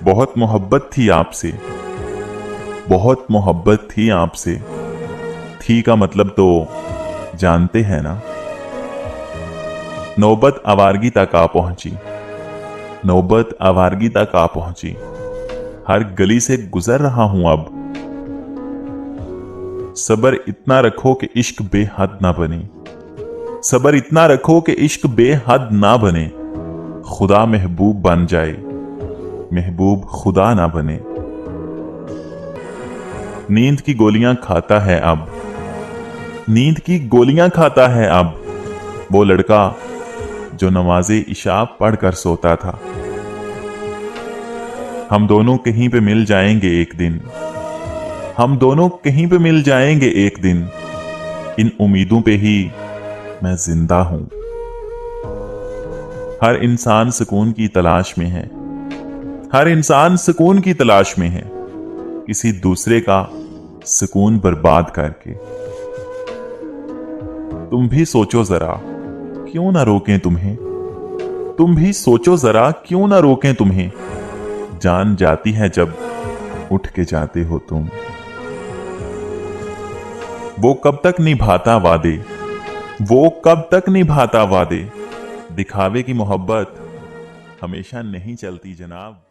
बहुत मोहब्बत थी आपसे, बहुत मोहब्बत थी आपसे। थी का मतलब तो जानते हैं ना। नौबत आवारगी तक आ पहुंची, नौबत आवारगी तक आ पहुंची। हर गली से गुजर रहा हूं अब। सबर इतना रखो कि इश्क बेहद ना बने, सबर इतना रखो कि इश्क बेहद ना बने। खुदा महबूब बन जाए, महबूब खुदा ना बने। नींद की गोलियां खाता है अब, नींद की गोलियां खाता है अब वो लड़का जो नमाज़े इशा पढ़कर सोता था। हम दोनों कहीं पे मिल जाएंगे एक दिन, हम दोनों कहीं पे मिल जाएंगे एक दिन। इन उम्मीदों पे ही मैं जिंदा हूं। हर इंसान सुकून की तलाश में है, हर इंसान सुकून की तलाश में है, किसी दूसरे का सुकून बर्बाद करके। तुम भी सोचो जरा, क्यों ना रोकें तुम्हें, तुम भी सोचो जरा क्यों ना रोकें तुम्हें। जान जाती है जब उठ के जाते हो तुम। वो कब तक निभाता वादे, वो कब तक निभाता वादे। दिखावे की मोहब्बत हमेशा नहीं चलती जनाब।